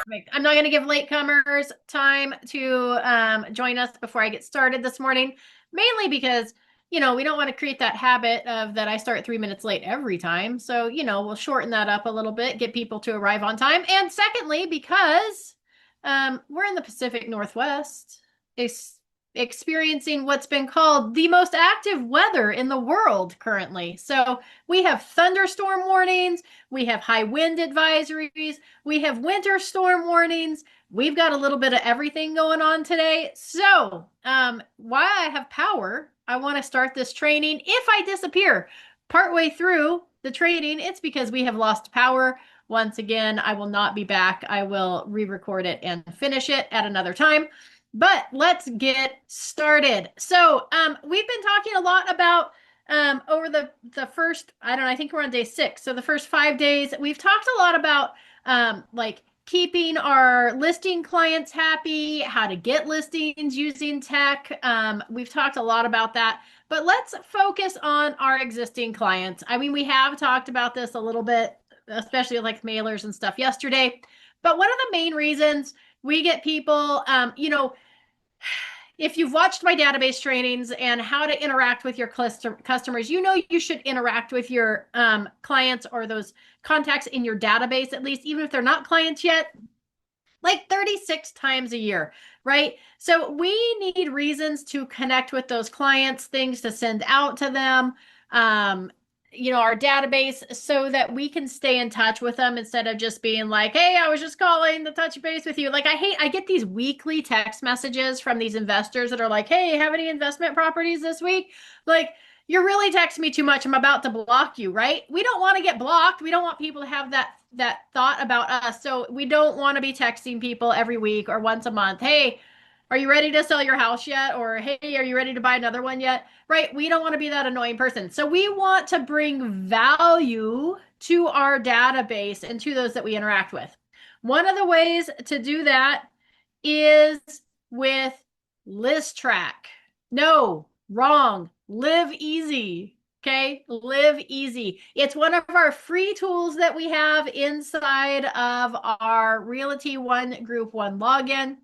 Perfect. I'm not going to give latecomers time to join us before I get started this morning, mainly because, we don't want to create that habit of that I start 3 minutes late every time. So, we'll shorten that up a little bit, get people to arrive on time. And secondly, because we're in the Pacific Northwest, experiencing what's been called the most active weather in the world currently. So we have thunderstorm warnings, we have high wind advisories, we have winter storm warnings. We've got a little bit of everything going on today. So, while I have power, I want to start this training. If I disappear partway through the training, it's because we have lost power. Once again, I will not be back. I will re-record it and finish it at another time. But let's get started. So, we've been talking a lot about over the first, I don't know, I think we're on day 6. So the first 5 days, we've talked a lot about like keeping our listing clients happy, how to get listings using tech. We've talked a lot about that, but let's focus on our existing clients. I mean, we have talked about this a little bit, especially like mailers and stuff yesterday. But one of the main reasons we get people, if you've watched my database trainings and how to interact with your customers, you should interact with your clients or those contacts in your database, at least, even if they're not clients yet, like 36 times a year, right? So we need reasons to connect with those clients, things to send out to them, our database, so that we can stay in touch with them instead of just being like, hey, I was just calling to touch base with you. Like, I get these weekly text messages from these investors that are like, hey, have any investment properties this week? Like, you're really texting me too much. I'm about to block you, right? We don't want to get blocked. We don't want people to have that thought about us. So we don't want to be texting people every week or once a month. Hey, are you ready to sell your house yet? Or, hey, are you ready to buy another one yet? Right? We don't want to be that annoying person. So we want to bring value to our database and to those that we interact with. One of the ways to do that is with ListTrack. No, wrong. LiveEasy. Okay, LiveEasy. It's one of our free tools that we have inside of our Realty One Group One login.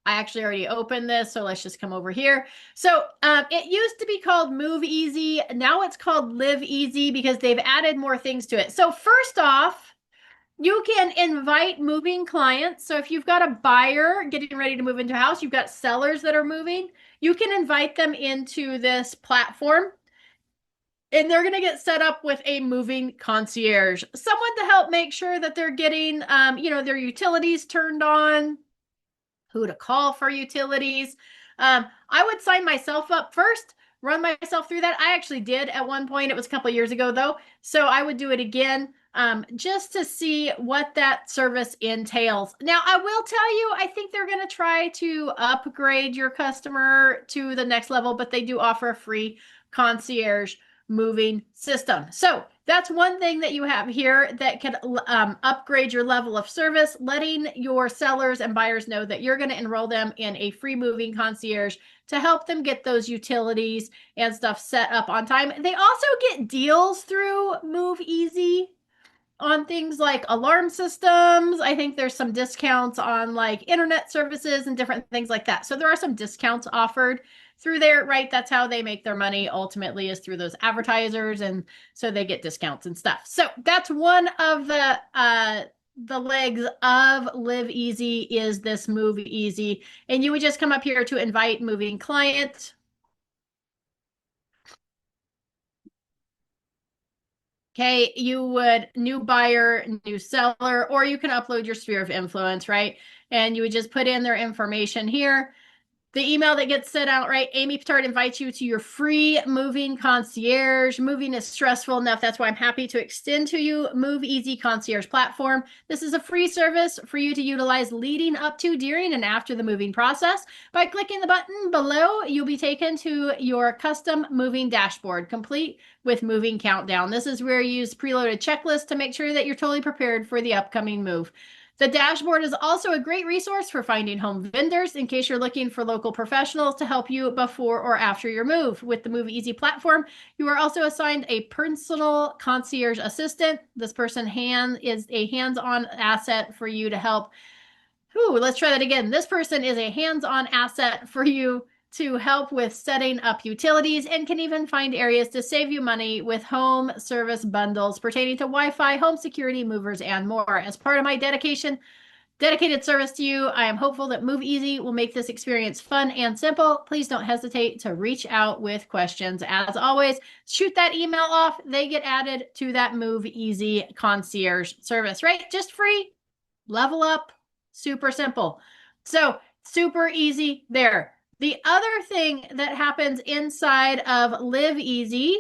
I actually already opened this, so let's just come over here. So it used to be called Move Easy. Now it's called Live Easy because they've added more things to it. So first off, you can invite moving clients. So if you've got a buyer getting ready to move into a house, you've got sellers that are moving, you can invite them into this platform. And they're going to get set up with a moving concierge, someone to help make sure that they're getting, their utilities turned on, who to call for utilities. I would sign myself up first, run myself through that. I actually did at one point. It was a couple of years ago, though. So I would do it again just to see what that service entails. Now, I will tell you, I think they're going to try to upgrade your customer to the next level, but they do offer a free concierge moving system. So that's one thing that you have here that can upgrade your level of service, letting your sellers and buyers know that you're going to enroll them in a free moving concierge to help them get those utilities and stuff set up on time. They also get deals through Move Easy on things like alarm systems. I think there's some discounts on like internet services and different things like that. So there are some discounts offered through there, right? That's how they make their money ultimately, is through those advertisers. And so they get discounts and stuff. So that's one of the legs of Live Easy, is this Move Easy. And you would just come up here to invite moving clients. Okay, you would new buyer, new seller, or you can upload your sphere of influence, right? And you would just put in their information here. The email that gets sent out, right? Amy Petard invites you to your free moving concierge. Moving is stressful enough. That's why I'm happy to extend to you Move Easy Concierge Platform. This is a free service for you to utilize leading up to, during, and after the moving process. By clicking the button below, you'll be taken to your custom moving dashboard, complete with moving countdown. This is where you use preloaded checklists to make sure that you're totally prepared for the upcoming move. The dashboard is also a great resource for finding home vendors in case you're looking for local professionals to help you before or after your move. With the MoveEasy platform, you are also assigned a personal concierge assistant. This person is a hands-on asset for you to help. Let's try that again. This person is a hands-on asset for you to help with setting up utilities and can even find areas to save you money with home service bundles pertaining to Wi-Fi, home security, movers, and more. As part of my dedicated service to you, I am hopeful that MoveEasy will make this experience fun and simple. Please don't hesitate to reach out with questions. As always, shoot that email off. They get added to that MoveEasy concierge service, right? Just free, level up, super simple. So super easy there. The other thing that happens inside of LiveEasy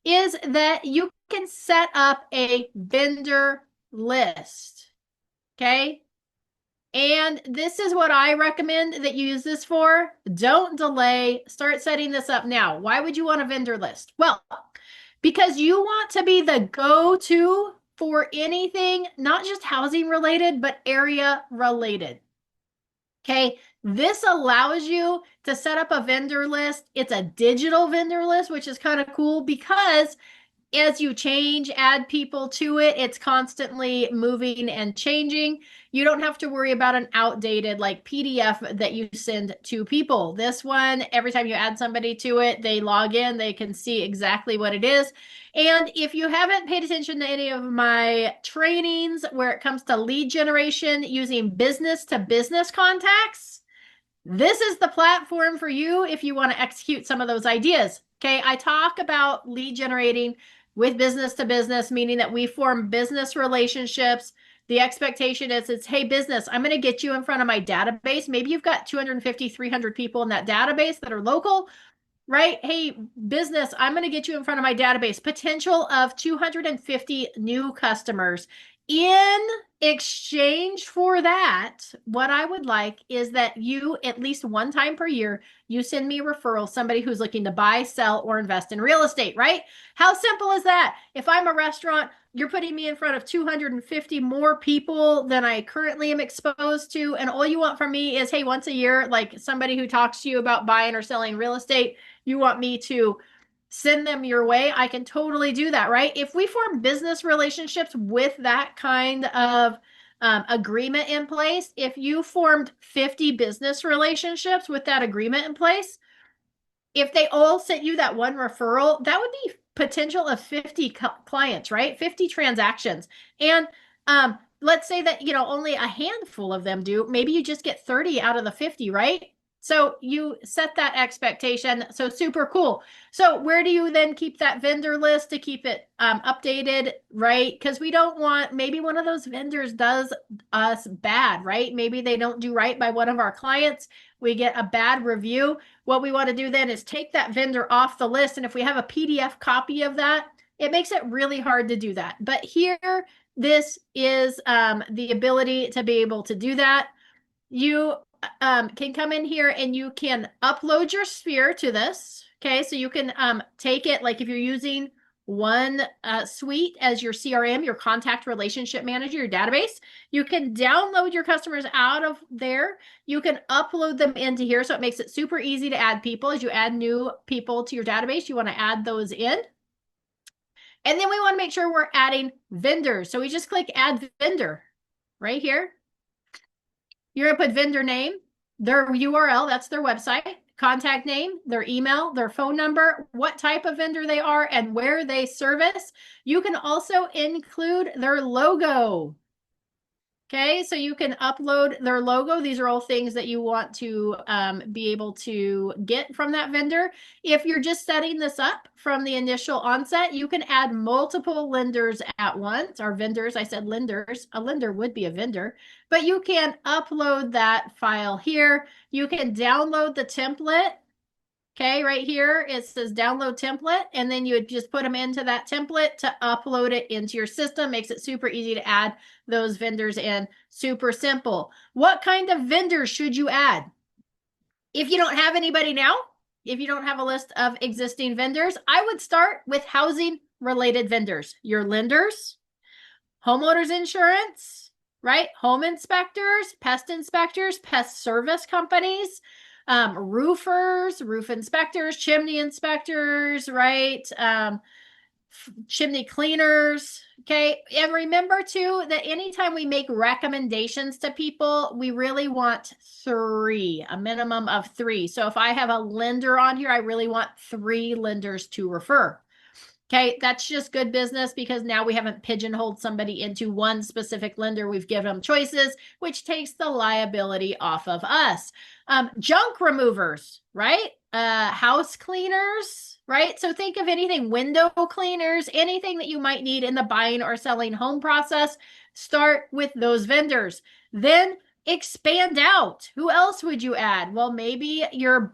is that you can set up a vendor list. Okay. And this is what I recommend that you use this for. Don't delay. Start setting this up now. Why would you want a vendor list? Well, because you want to be the go-to for anything, not just housing related, but area related. Okay, this allows you to set up a vendor list. It's a digital vendor list, which is kind of cool because as you add people to it, it's constantly moving and changing. You don't have to worry about an outdated like PDF that you send to people. This one, every time you add somebody to it, they log in, they can see exactly what it is. And if you haven't paid attention to any of my trainings where it comes to lead generation using business to business contacts, this is the platform for you if you want to execute some of those ideas. Okay, I talk about lead generating with business to business, meaning that we form business relationships. The expectation is it's, hey, business, I'm going to get you in front of my database. Maybe you've got 250, 300 people in that database that are local, right? Hey, business, I'm going to get you in front of my database. Potential of 250 new customers. In exchange for that, what I would like is that you, at least one time per year, you send me a referral, somebody who's looking to buy, sell, or invest in real estate, right? How simple is that? If I'm a restaurant, you're putting me in front of 250 more people than I currently am exposed to. And all you want from me is, hey, once a year, like somebody who talks to you about buying or selling real estate, you want me to send them your way. I can totally do that, right? If we form business relationships with that kind of agreement in place, if you formed 50 business relationships with that agreement in place, if they all sent you that one referral, that would be potential of 50 clients, right? 50 transactions. And let's say that, only a handful of them do. Maybe you just get 30 out of the 50, right? So you set that expectation. So super cool. So where do you then keep that vendor list to keep it updated, right? Because we don't want, maybe one of those vendors does us bad, right? Maybe they don't do right by one of our clients. We get a bad review. What we want to do then is take that vendor off the list. And if we have a PDF copy of that, it makes it really hard to do that. But here, this is the ability to be able to do that. You can come in here and you can upload your sphere to this. Okay, so you can take it, like if you're using ONESuite as your CRM, your contact relationship manager, your database, you can download your customers out of there. You can upload them into here. So it makes it super easy to add people. As you add new people to your database, you want to add those in. And then we want to make sure we're adding vendors. So we just click add vendor right here. You're going to put vendor name, their URL, that's their website, contact name, their email, their phone number, what type of vendor they are, and where they service. You can also include their logo. Okay, so you can upload their logo. These are all things that you want to be able to get from that vendor. If you're just setting this up from the initial onset, you can add multiple lenders at once, or vendors. I said lenders. A lender would be a vendor, but you can upload that file here. You can download the template. Okay, right here, it says download template, and then you would just put them into that template to upload it into your system. Makes it super easy to add those vendors in. Super simple. What kind of vendors should you add? If you don't have anybody now, if you don't have a list of existing vendors, I would start with housing related vendors. Your lenders, homeowners insurance, right? Home inspectors, pest service companies, roofers, roof inspectors, chimney inspectors, right? Chimney cleaners. Okay. And remember too that anytime we make recommendations to people, we really want three, a minimum of three. So if I have a lender on here, I really want three lenders to refer. Okay, that's just good business because now we haven't pigeonholed somebody into one specific lender. We've given them choices, which takes the liability off of us. Junk removers, right? House cleaners, right? So think of anything, window cleaners, anything that you might need in the buying or selling home process. Start with those vendors. Then expand out. Who else would you add? Well, maybe your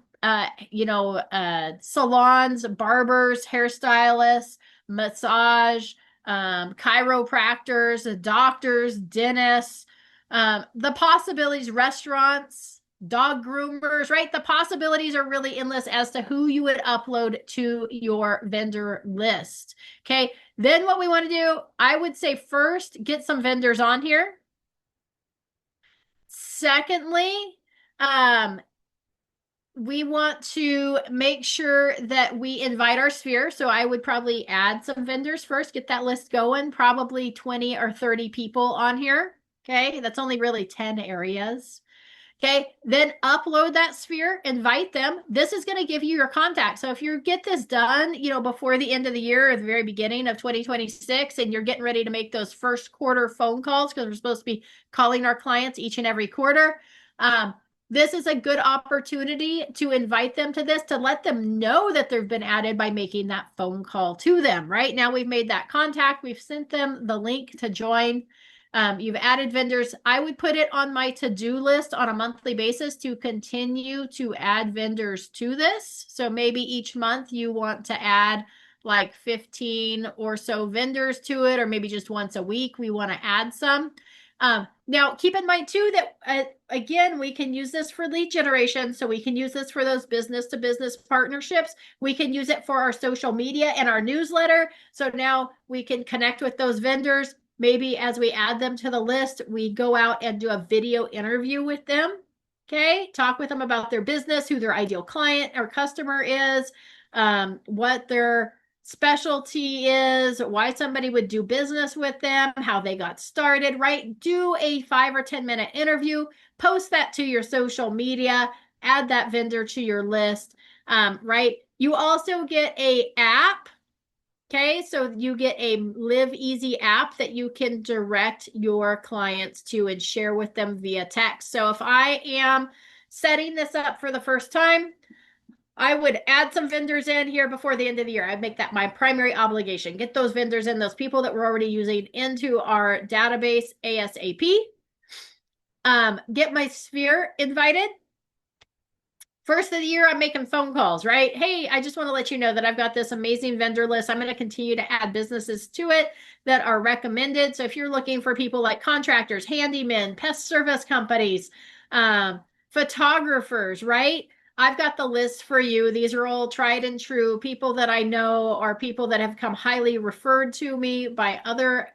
salons, barbers, hairstylists, massage, chiropractors, doctors, dentists, the possibilities, restaurants, dog groomers, right? The possibilities are really endless as to who you would upload to your vendor list. Okay. Then what we want to do, I would say first, get some vendors on here. Secondly, we want to make sure that we invite our sphere. So I would probably add some vendors first, get that list going, probably 20 or 30 people on here. Okay. That's only really 10 areas. Okay. Then upload that sphere, invite them. This is going to give you your contact. So if you get this done, before the end of the year or the very beginning of 2026, and you're getting ready to make those first quarter phone calls, because we're supposed to be calling our clients each and every quarter. This is a good opportunity to invite them to this, to let them know that they've been added by making that phone call to them. Right now, we've made that contact. We've sent them the link to join. You've added vendors. I would put it on my to-do list on a monthly basis to continue to add vendors to this. So maybe each month you want to add like 15 or so vendors to it, or maybe just once a week we want to add some. Now, keep in mind too that, again, we can use this for lead generation. So we can use this for those business-to-business partnerships. We can use it for our social media and our newsletter. So now we can connect with those vendors. Maybe as we add them to the list, we go out and do a video interview with them. Okay, talk with them about their business, who their ideal client or customer is, what their specialty is, why somebody would do business with them, how they got started, right? Do a 5 or 10 minute interview, post that to your social media, add that vendor to your list, right? You also get a app. Okay, so you get a LiveEasy app that you can direct your clients to and share with them via text. So if I am setting this up for the first time, I would add some vendors in here before the end of the year. I'd make that my primary obligation. Get those vendors in, those people that we're already using, into our database ASAP. Get my sphere invited. First of the year, I'm making phone calls, right? Hey, I just want to let you know that I've got this amazing vendor list. I'm going to continue to add businesses to it that are recommended. So if you're looking for people like contractors, handymen, pest service companies, photographers, right? I've got the list for you. These are all tried and true people that I know, or people that have come highly referred to me by other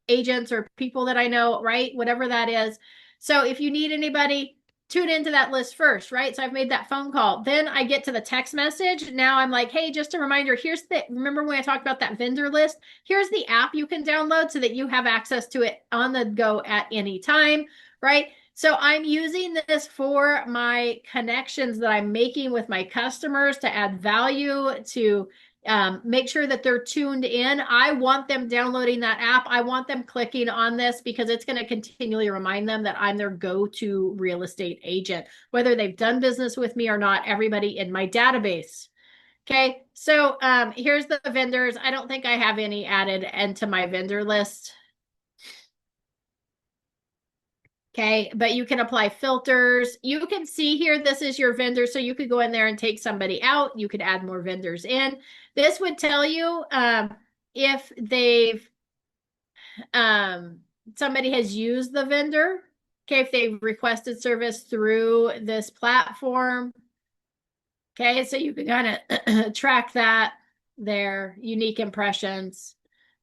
agents or people that I know, right? Whatever that is. So if you need anybody, tune into that list first, right? So I've made that phone call. Then I get to the text message. Now I'm like, hey, just a reminder, remember when I talked about that vendor list? Here's the app you can download so that you have access to it on the go at any time, right? So I'm using this for my connections that I'm making with my customers to add value, to make sure that they're tuned in. I want them downloading that app. I want them clicking on this because it's going to continually remind them that I'm their go-to real estate agent, whether they've done business with me or not, everybody in my database. Okay, so here's the vendors. I don't think I have any added into my vendor list. Okay, but you can apply filters. You can see here, this is your vendor. So you could go in there and take somebody out. You could add more vendors in. This would tell you if somebody has used the vendor. Okay, if they've requested service through this platform. Okay, so you can kind of track that, their unique impressions.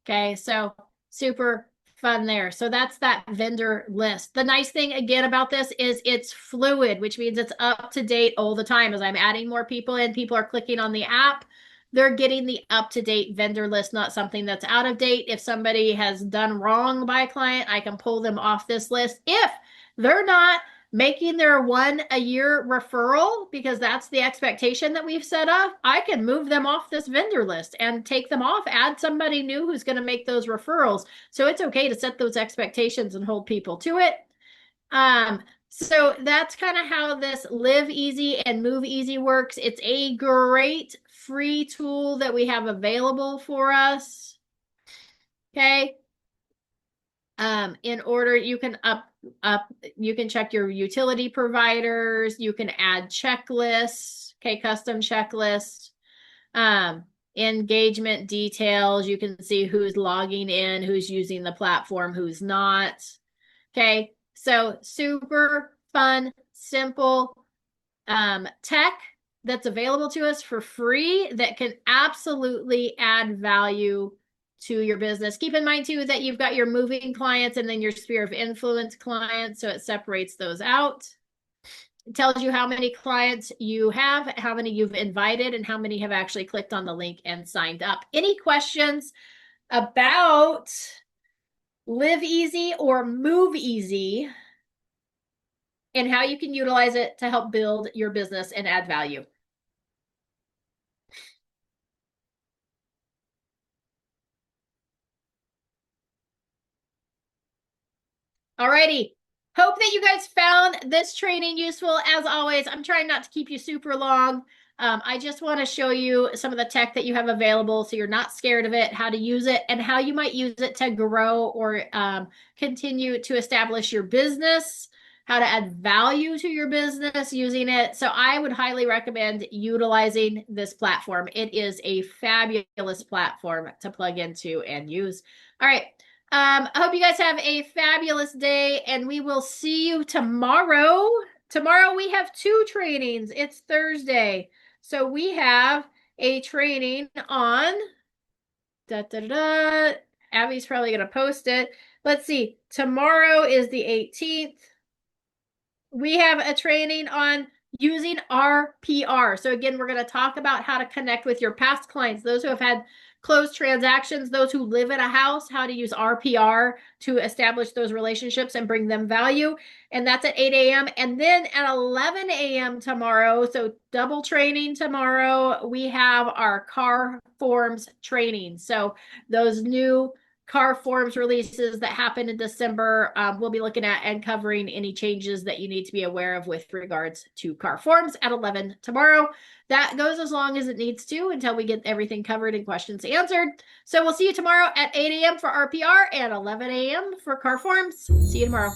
Okay, so super fun there. So that's that vendor list. The nice thing again about this is it's fluid, which means it's up to date all the time. As I'm adding more people in, people are clicking on the app, they're getting the up-to-date vendor list, not something that's out of date. If somebody has done wrong by a client, I can pull them off this list. If they're not making their one a year referral, because that's the expectation that we've set up, I can move them off this vendor list and take them off, add somebody new who's going to make those referrals. So it's okay to set those expectations and hold people to it. So that's kind of how this LiveEasy and MoveEasy works. It's a great free tool that we have available for us. Okay. In order, you can you can check your utility providers, you can add checklists, okay, custom checklists, engagement details, you can see who's logging in, who's using the platform, who's not. Okay, so super fun, simple tech that's available to us for free that can absolutely add value to your business. Keep in mind too that you've got your moving clients and then your sphere of influence clients, so it separates those out. It tells you how many clients you have, how many you've invited, and how many have actually clicked on the link and signed up. Any questions about LiveEasy or MoveEasy and how you can utilize it to help build your business and add value? Alrighty. Hope that you guys found this training useful. As always, I'm trying not to keep you super long. I just want to show you some of the tech that you have available so you're not scared of it, how to use it, and how you might use it to grow or continue to establish your business, how to add value to your business using it. So I would highly recommend utilizing this platform. It is a fabulous platform to plug into and use. All right. I hope you guys have a fabulous day, and we will see you tomorrow. Tomorrow we have 2 trainings. It's Thursday. So we have a training on Abby's probably going to post it. Let's see. Tomorrow is the 18th. We have a training on using RPR. So again, we're going to talk about how to connect with your past clients, those who have had closed transactions, those who live in a house, how to use RPR to establish those relationships and bring them value. And that's at 8 a.m. And then at 11 a.m. tomorrow, so double training tomorrow, we have our car forms training. So those new car forms releases that happen in December, we'll be looking at and covering any changes that you need to be aware of with regards to car forms at 11 tomorrow. That goes as long as it needs to until we get everything covered and questions answered. So we'll see you tomorrow at 8 a.m. for RPR and 11 a.m. for car forms. See you tomorrow.